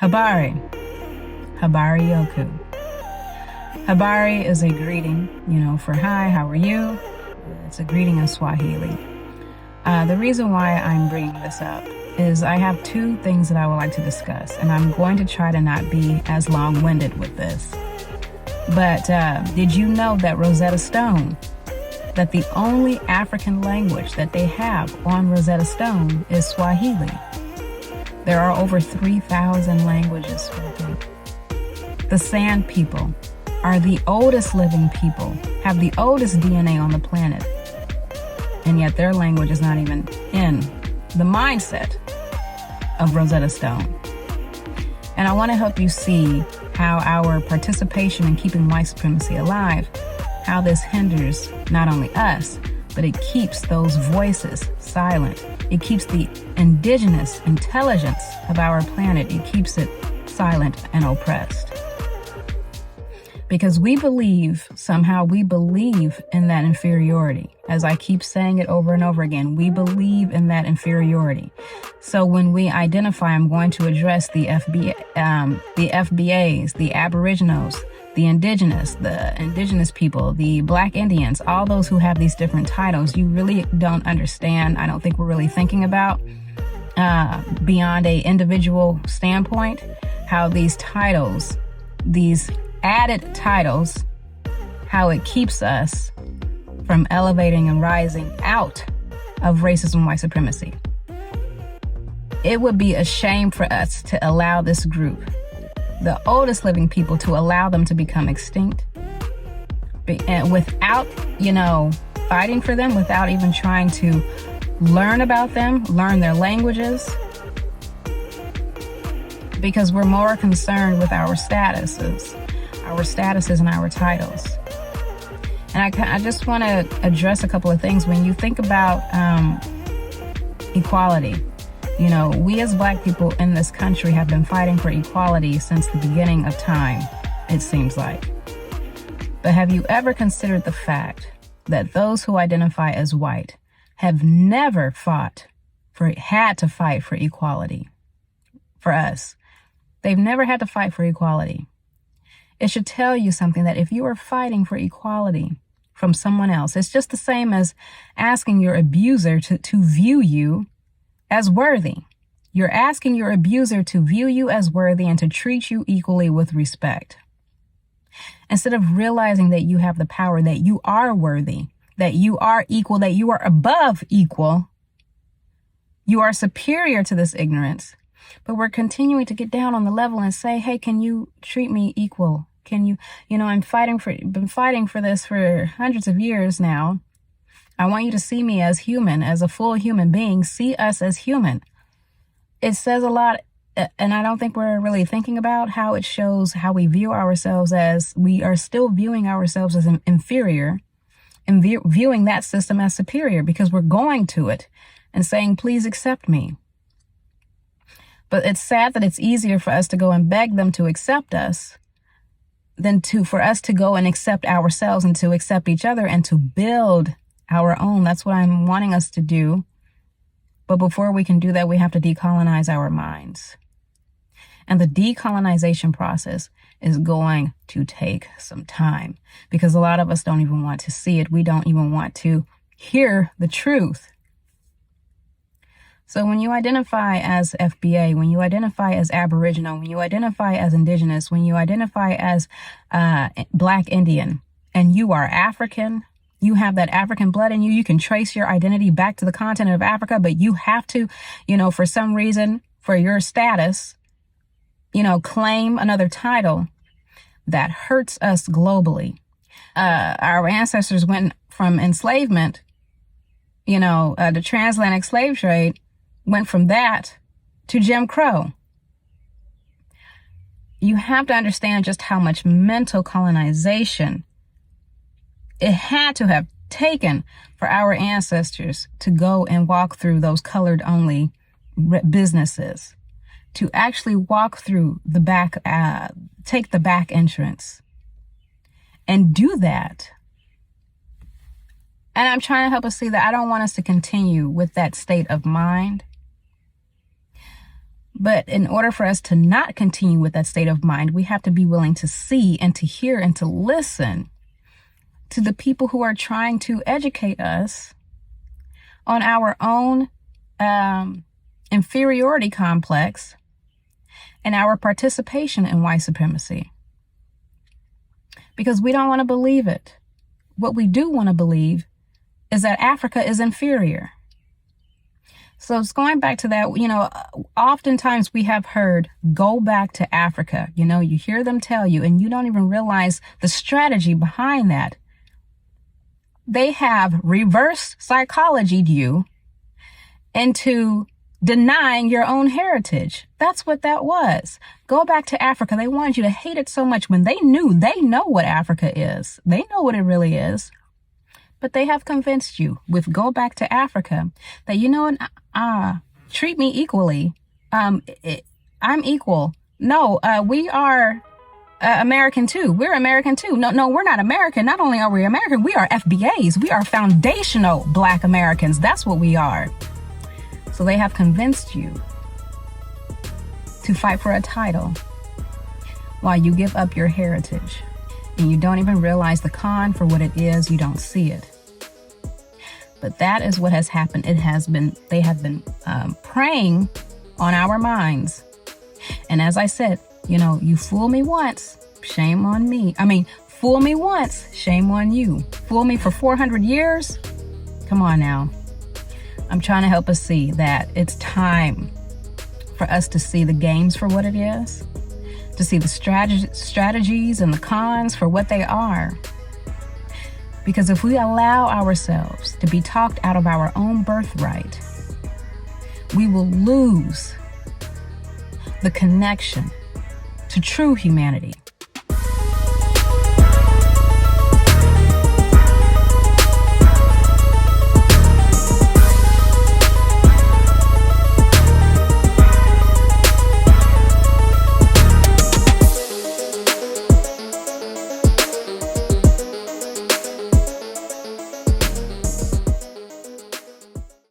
Habari. Habari yoku. Habari is a greeting, for hi, how are you? It's a greeting in Swahili. The reason why I'm bringing this up is I have two things that I would like to discuss, and I'm going to try to not be as long-winded with this. But did you know that Rosetta Stone, that the only African language that they have on Rosetta Stone is Swahili? There are over 3,000 languages spoken. The Sand people are the oldest living people, have the oldest DNA on the planet, and yet their language is not even in the mindset of Rosetta Stone. And I want to help you see how our participation in keeping white supremacy alive, how this hinders not only us, but it keeps those voices silent. It keeps the indigenous intelligence of our planet, it keeps it silent and oppressed. Because somehow we believe in that inferiority. As I keep saying it over and over again, we believe in that inferiority. So when we identify, I'm going to address the FBAs, the Aboriginals, the indigenous people, the Black Indians, all those who have these different titles, you really don't understand. I don't think we're really thinking about beyond a individual standpoint, how these titles, these added titles, how it keeps us from elevating and rising out of racism, white supremacy. It would be a shame for us to allow this group, the oldest living people, to allow them to become extinct, and without, fighting for them, without even trying to learn about them, learn their languages, because we're more concerned with our statuses and our titles. And I just want to address a couple of things. When you think about equality, we as Black people in this country have been fighting for equality since the beginning of time, it seems like. But have you ever considered the fact that those who identify as white have never had to fight for equality for us? They've never had to fight for equality. It should tell you something, that if you are fighting for equality from someone else, it's just the same as asking your abuser to view you as worthy. You're asking your abuser to view you as worthy and to treat you equally with respect. Instead of realizing that you have the power, that you are worthy, that you are equal, that you are above equal, you are superior to this ignorance. But we're continuing to get down on the level and say, hey, can you treat me equal? Can you, I'm been fighting for this for hundreds of years now. I want you to see me as human, as a full human being. See us as human. It says a lot, and I don't think we're really thinking about how it shows how we view ourselves, as we are still viewing ourselves as inferior and viewing that system as superior, because we're going to it and saying, please accept me. But it's sad that it's easier for us to go and beg them to accept us than for us to go and accept ourselves and to accept each other and to build our own. That's what I'm wanting us to do. But before we can do that, we have to decolonize our minds. And the decolonization process is going to take some time, because a lot of us don't even want to see it. We don't even want to hear the truth. So when you identify as FBA, when you identify as Aboriginal, when you identify as Indigenous, when you identify as Black Indian, and you are African, you have that African blood in you, you can trace your identity back to the continent of Africa, but you have to, for some reason, for your status, claim another title that hurts us globally. Our ancestors went from enslavement, the transatlantic slave trade, went from that to Jim Crow. You have to understand just how much mental colonization it had to have taken for our ancestors to go and walk through those colored only businesses, to actually walk through the back, take the back entrance and do that. And I'm trying to help us see that I don't want us to continue with that state of mind. But in order for us to not continue with that state of mind, we have to be willing to see and to hear and to listen to the people who are trying to educate us on our own inferiority complex and our participation in white supremacy. Because we don't want to believe it. What we do want to believe is that Africa is inferior. So it's going back to that, oftentimes we have heard, go back to Africa. You hear them tell you, and you don't even realize the strategy behind that. They have reverse psychologied you into denying your own heritage. That's what that was. Go back to Africa. They wanted you to hate it so much when they know what Africa is. They know what it really is. But they have convinced you with go back to Africa that, treat me equally. I'm equal. No, we are American too. We're American too. No, we're not American. Not only are we American, we are FBAs. We are foundational Black Americans. That's what we are. So they have convinced you to fight for a title while you give up your heritage. And you don't even realize the con for what it is. You don't see it. But that is what has happened. They have been preying on our minds. And as I said, you fool me once, shame on me. Fool me once, shame on you. Fool me for 400 years? Come on now. I'm trying to help us see that it's time for us to see the games for what it is, to see the strategies and the cons for what they are. Because if we allow ourselves to be talked out of our own birthright, we will lose the connection to true humanity.